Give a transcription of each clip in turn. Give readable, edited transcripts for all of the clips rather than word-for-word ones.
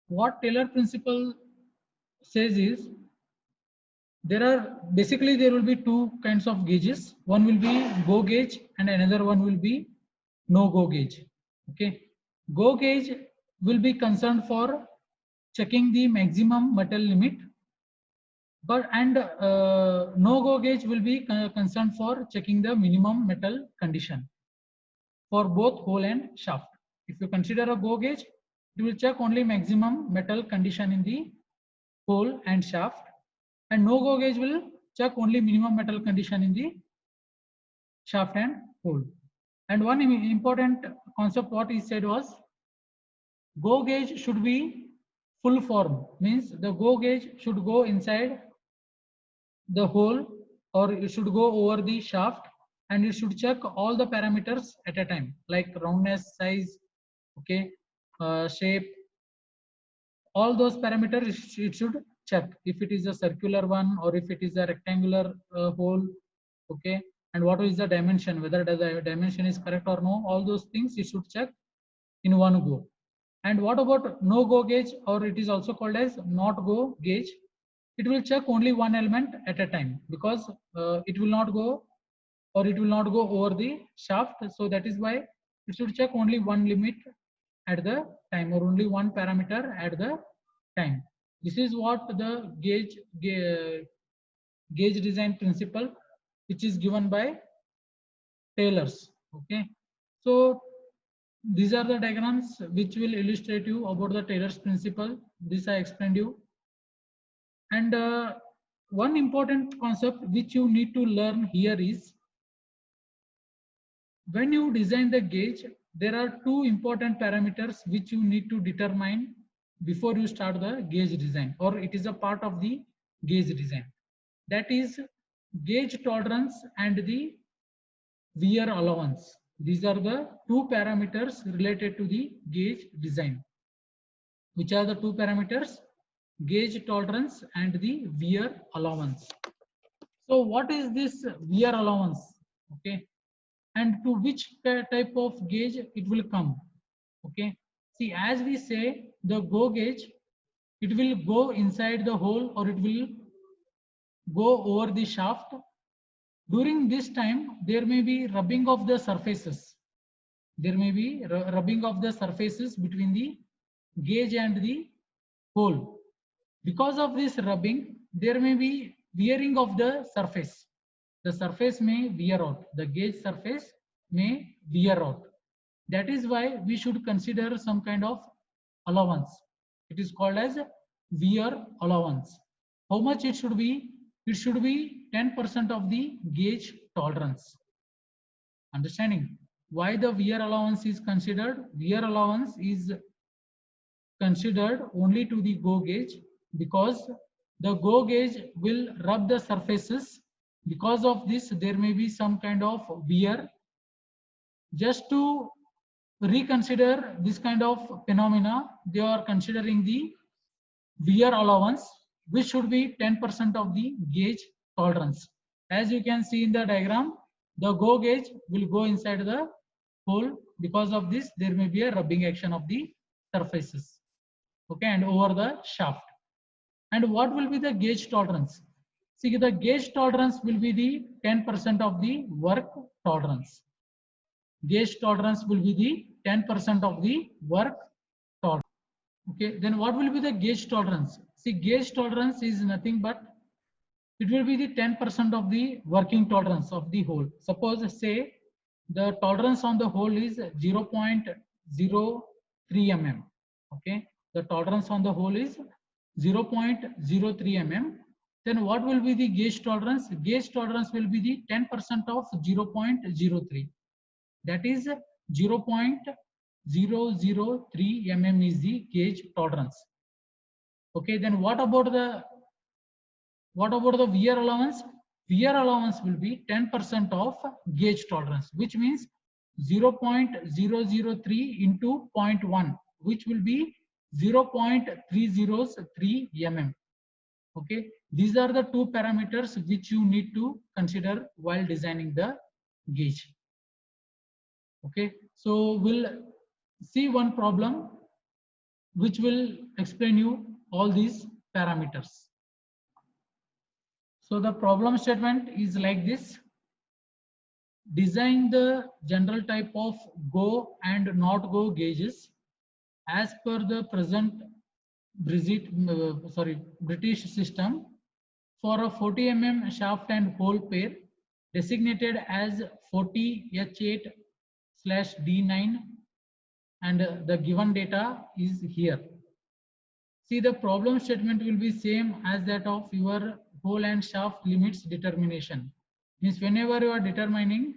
what Taylor principle says is there will be two kinds of gauges. One will be go gauge and another one will be no go gauge. Okay, go gauge will be concerned for checking the maximum metal limit, but and no go gauge will be concerned for checking the minimum metal condition for both hole and shaft. If you consider a go gauge, it will check only maximum metal condition in the hole and shaft, and no go gauge will check only minimum metal condition in the shaft and hole. And one important concept what he said was go gauge should be full form, means the go gauge should go inside the hole or it should go over the shaft, and it should check all the parameters at a time like roundness, size, okay, shape, all those parameters it should check if it is a circular one or if it is a rectangular hole, okay, and what is the dimension, whether the dimension is correct or no, all those things it should check in one go. And what about no go gauge, or it is also called as not go gauge? It will check only one element at a time because it will not go or it will not go over the shaft, so that is why it should check only one limit at the time or only one parameter at the time. This is what the gauge design principle which is given by Taylor's. Okay, so these are the diagrams which will illustrate you about the Taylor's principle. This I explained you. And one important concept which you need to learn here is when you design the gauge, there are two important parameters which you need to determine before you start the gauge design, or it is a part of the gauge design. That is gauge tolerance and the wear allowance. These are the two parameters related to the gauge design. Which are the two parameters? Gauge tolerance and the wear allowance. So what is this wear allowance? Okay, and to which type of gauge it will come? Okay, see, as we say, the go gauge, it will go inside the hole or it will go over the shaft. During this time, there may be rubbing of the surfaces. There may be rubbing of the surfaces between the gauge and the hole. Because of this rubbing, there may be wearing of the surface. The surface may wear out. The gauge surface may wear out. That is why we should consider some kind of allowance. It is called as wear allowance. How much it should be? It should be 10% of the gauge tolerance. Understanding why the wear allowance is considered? Wear allowance is considered only to the go gauge because the go gauge will rub the surfaces. Because of this, there may be some kind of wear. Just to reconsider this kind of phenomena, they are considering the wear allowance, which should be 10% of the gauge tolerance. As you can see in the diagram, the go gauge will go inside the hole. Because of this, there may be a rubbing action of the surfaces, okay, and over the shaft. And what will be the gauge tolerance? See, the gauge tolerance will be the 10% of the work tolerance. Gauge tolerance will be the 10% of the work tolerance. Okay, then what will be the gauge tolerance? See, gauge tolerance is nothing but it will be the 10% of the working tolerance of the hole. Suppose say the tolerance on the hole is 0.03 mm. Okay, the tolerance on the hole is 0.03 mm. Then what will be the gauge tolerance? Gauge tolerance will be the 10% of 0.03. That is 0.003 mm is the gauge tolerance. Okay, then what about the wear allowance? Wear allowance will be 10% of gauge tolerance, which means 0.003 into 0.1, which will be 0.303 mm. Okay, these are the two parameters which you need to consider while designing the gauge. Okay, so we'll see one problem. which will explain you all these parameters. So the problem statement is like this. Design the general type of go and not go gauges as per the present British system for a 40 mm shaft and hole pair designated as 40H8/D9, and the given data is here. See, the problem statement will be same as that of your hole and shaft limits determination. Means whenever you are determining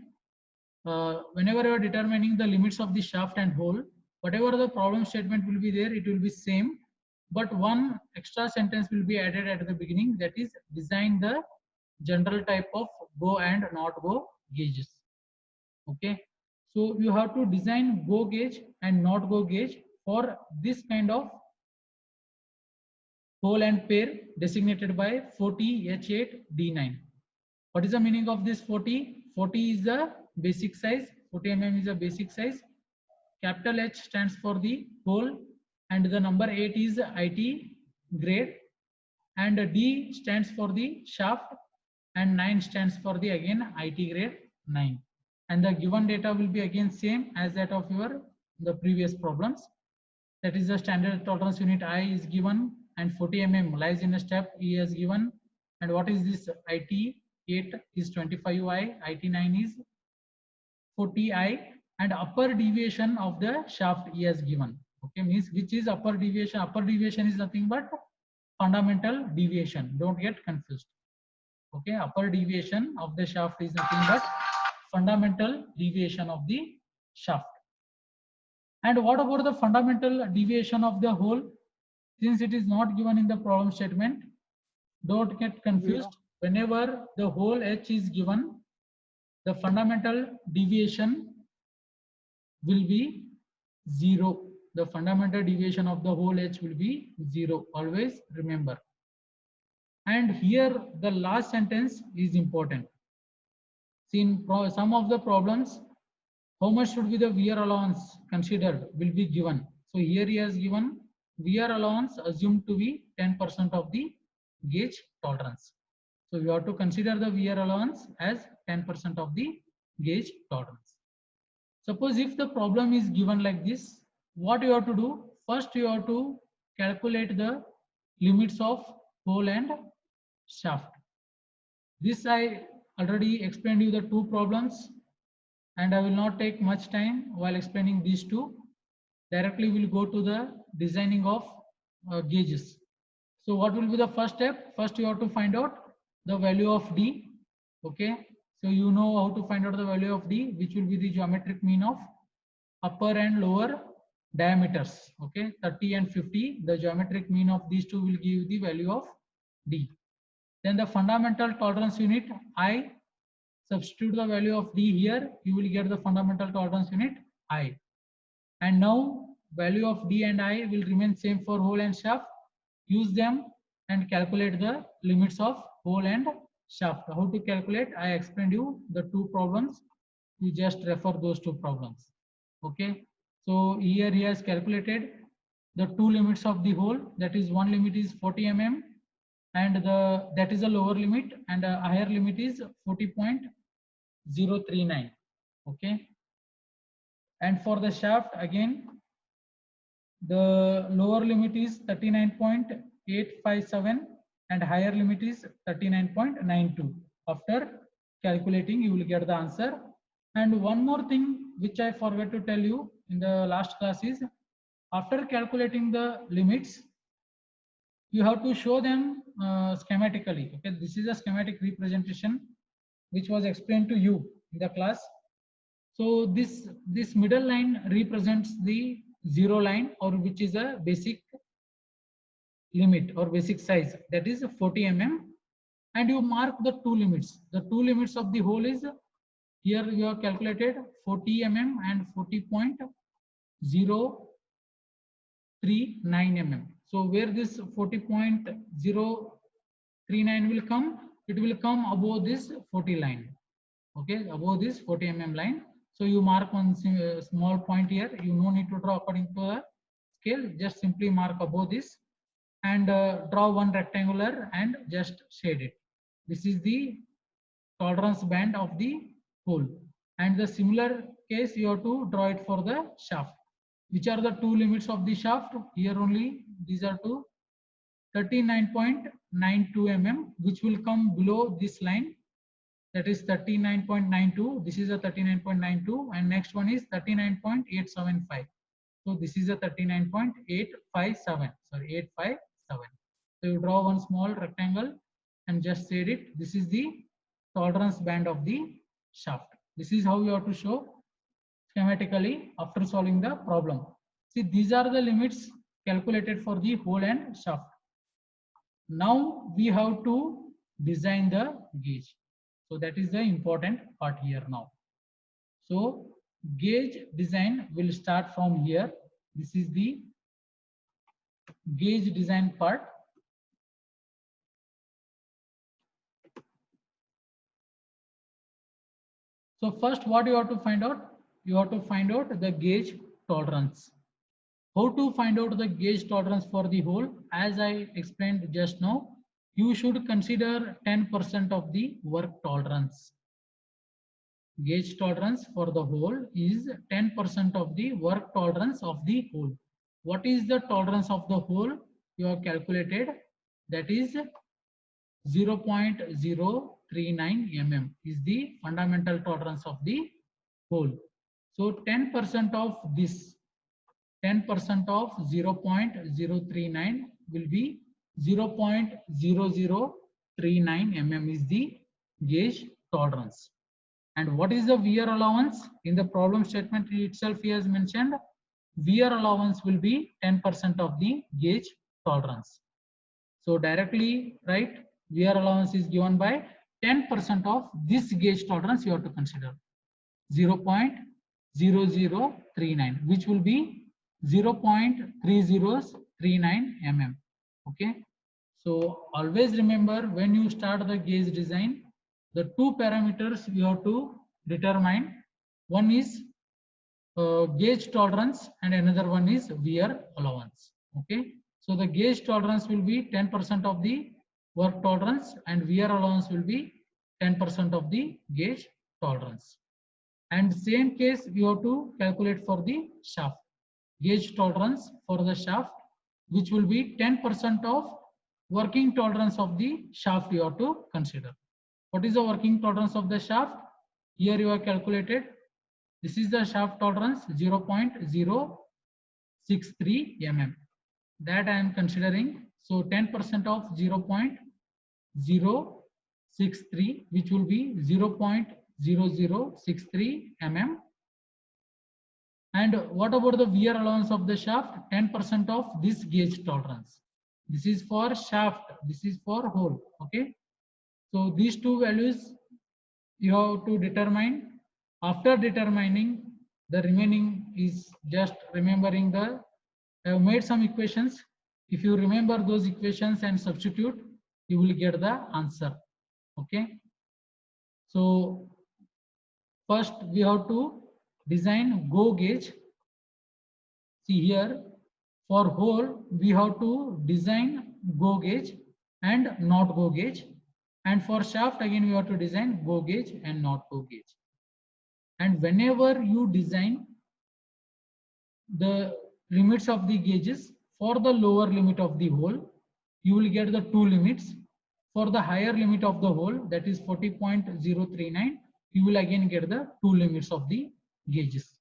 the limits of the shaft and hole, whatever the problem statement will be there, it will be same, but one extra sentence will be added at the beginning, that is design the general type of go and not go gauges. Okay, so you have to design go gauge and not go gauge for this kind of hole and pair designated by 40H8D9. What is the meaning of this 40? 40 is the basic size, 40 mm is the basic size. Capital H stands for the hole, and the number 8 is IT grade, and D stands for the shaft, and 9 stands for the again IT grade 9. And the given data will be again same as that of the previous problems. That is the standard tolerance unit I is given, and 40 mm lies in a step E is given. And what is this? IT 8 is 25I, IT 9 is 40I, and upper deviation of the shaft E is given. Okay, means which is upper deviation? Upper deviation is nothing but fundamental deviation. Don't get confused. Okay, upper deviation of the shaft is nothing but fundamental deviation of the shaft. And what about the fundamental deviation of the hole? Since it is not given in the problem statement, don't get confused. Whenever the hole H is given, the fundamental deviation will be 0. The fundamental deviation of the hole H will be 0. Always remember. And here the last sentence is important. See, in some of the problems, how much should be the wear allowance considered will be given. So here he has given wear allowance assumed to be 10% of the gauge tolerance. So you have to consider the wear allowance as 10% of the gauge tolerance. Suppose if the problem is given like this, what you have to do? First you have to calculate the limits of hole and shaft. This I already explained you the two problems, and I will not take much time while explaining these two. Directly we'll go to the designing of gauges. So what will be the first step? First you have to find out the value of D. Okay, so you know how to find out the value of D, which will be the geometric mean of upper and lower diameters. Okay, 30 and 50, the geometric mean of these two will give the value of D. Then the fundamental tolerance unit I, substitute the value of D here, you will get the fundamental tolerance unit I. And now value of D and I will remain same for hole and shaft. Use them and calculate the limits of hole and shaft. How to calculate? I explained you the two problems. You just refer those two problems. Okay. So here he has calculated the two limits of the hole. That is, one limit is 40 mm, and that is a lower limit, and a higher limit is 40.039. Okay. And for the shaft, again, the lower limit is 39.857 and higher limit is 39.92. After calculating, you will get the answer. And one more thing which I forgot to tell you in the last class is, after calculating the limits, you have to show them schematically. Okay, this is a schematic representation which was explained to you in the class. So this middle line represents the 0 line, or which is a basic limit or basic size, that is 40 mm, and you mark the two limits. The two limits of the hole is, here you have calculated 40 mm and 40.039 mm. So where this 40.039 will come, it will come above this 40 line. Okay, above this 40 mm line. So you mark one small point here. You no need to draw according to the scale, just simply mark above this and draw one rectangular and just shade it. This is the tolerance band of the hole. And the similar case you have to draw it for the shaft. Which are the two limits of the shaft? Here only these are two. 39.92 mm, which will come below this line, that is 39.92. This is a 39.92 and next one is 39.875. so this is a 39.857, sorry, 857. So you draw one small rectangle and just shade it. This is the tolerance band of the shaft. This is how you have to show schematically after solving the problem. See, these are the limits calculated for the hole and shaft. Now we have to design the gauge. So that is the important part here now. So gauge design will start from here. This is the gauge design part. So first what you have to find out? You have to find out the gauge tolerance. How to find out the gauge tolerance for the hole? As I explained just now, you should consider 10% of the work tolerance. Gauge tolerance for the hole is 10% of the work tolerance of the hole. What is the tolerance of the hole? You have calculated, that is 0.039 mm is the fundamental tolerance of the hole. So 10% of this, 10% of 0.039 will be 0.0039 mm is the gauge tolerance. And what is the wear allowance? In the problem statement itself he has mentioned wear allowance will be 10% of the gauge tolerance. So directly write wear allowance is given by 10% of this gauge tolerance you have to consider 0.0039, which will be 0.3039 mm. Okay, so always remember when you start the gauge design, the two parameters you have to determine. One is gauge tolerance and another one is wear allowance. Okay, so the gauge tolerance will be 10% of the work tolerance and wear allowance will be 10% of the gauge tolerance. And same case we have to calculate for the shaft. Gauge tolerance for the shaft, which will be 10% of working tolerance of the shaft you have to consider. What is the working tolerance of the shaft? Here you have calculated. This is the shaft tolerance 0.063 mm. That I am considering. So 10% of 0.063, which will be 0.0063 mm. And what about the wear allowance of the shaft? 10% of this gauge tolerance. This is for shaft, this is for hole. Okay, so these two values you have to determine. After determining, the remaining is just remembering the, I have made some equations. If you remember those equations and substitute, you will get the answer. Okay, so first we have to design go gauge. See here, for hole we have to design go gauge and not go gauge, and for shaft again we have to design go gauge and not go gauge. And whenever you design the limits of the gauges, for the lower limit of the hole you will get the two limits. For the higher limit of the hole, that is 40.039, you will again get the two limits of the gauges.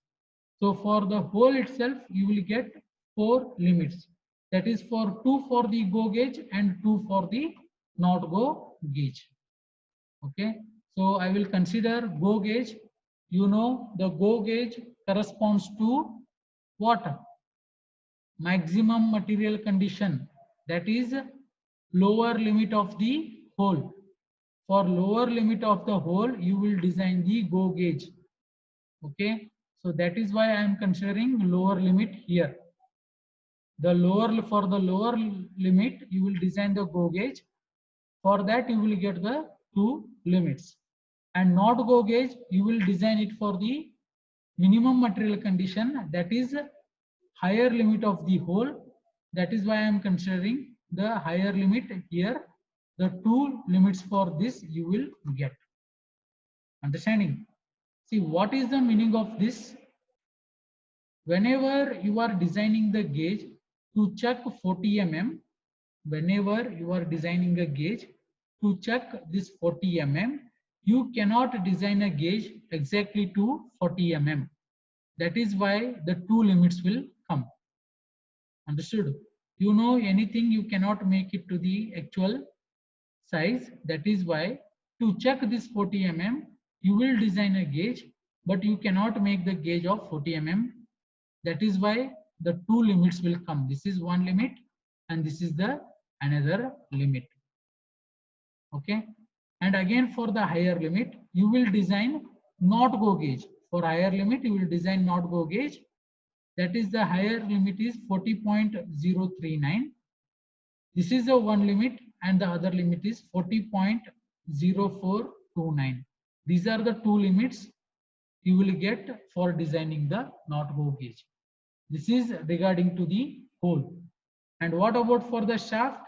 So for the hole itself you will get four limits, that is for two for the go gauge and two for the not go gauge. Okay, so I will consider go gauge. You know the go gauge corresponds to what? Maximum material condition, that is lower limit of the hole. For lower limit of the hole you will design the go gauge. Okay, so that is why I am considering lower limit here. The lower, for the lower limit you will design the go gauge. For that you will get the two limits. And not go gauge you will design it for the minimum material condition, that is higher limit of the hole. That is why I am considering the higher limit here. The two limits for this you will get. Understanding? See, what is the meaning of this? Whenever you are designing the gauge to check 40 mm, whenever you are designing a gauge to check this 40 mm, you cannot design a gauge exactly to 40 mm. That is why the two limits will come. Understood? You know, anything you cannot make it to the actual size. That is why to check this 40 mm, you will design a gauge, but you cannot make the gauge of 40 mm. That is why the two limits will come. This is one limit and this is the another limit. Okay. And again, for the higher limit, you will design not go gauge. For higher limit, you will design not go gauge. That is, the higher limit is 40.039. This is the one limit and the other limit is 40.0429. These are the two limits you will get for designing the not go gauge. This is regarding to the hole. And what about for the shaft?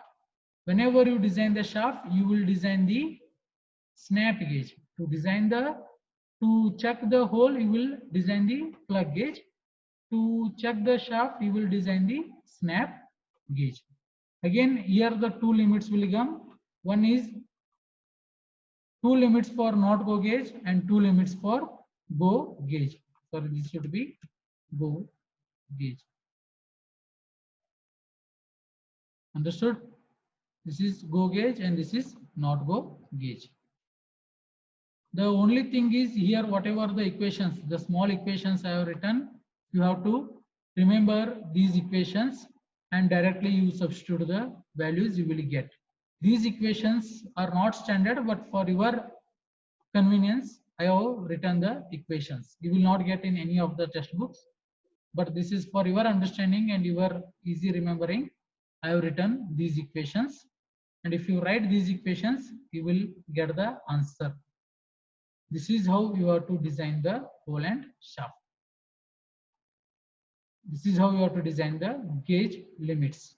Whenever you design the shaft, you will design the snap gauge. To check the hole, you will design the plug gauge. To check the shaft, you will design the snap gauge. Again, here the two limits will come. One is two limits for not go gauge and two limits for go gauge. So this should be go gauge. Understood? This is go gauge and this is not go gauge. The only thing is here, whatever the equations, the small equations I have written, you have to remember these equations and directly you substitute the values you will get. These equations are not standard, but for your convenience, I have written the equations. You will not get in any of the textbooks, but this is for your understanding and your easy remembering. I have written these equations, and if you write these equations, you will get the answer. This is how you have to design the hole and shaft. This is how you have to design the gauge limits.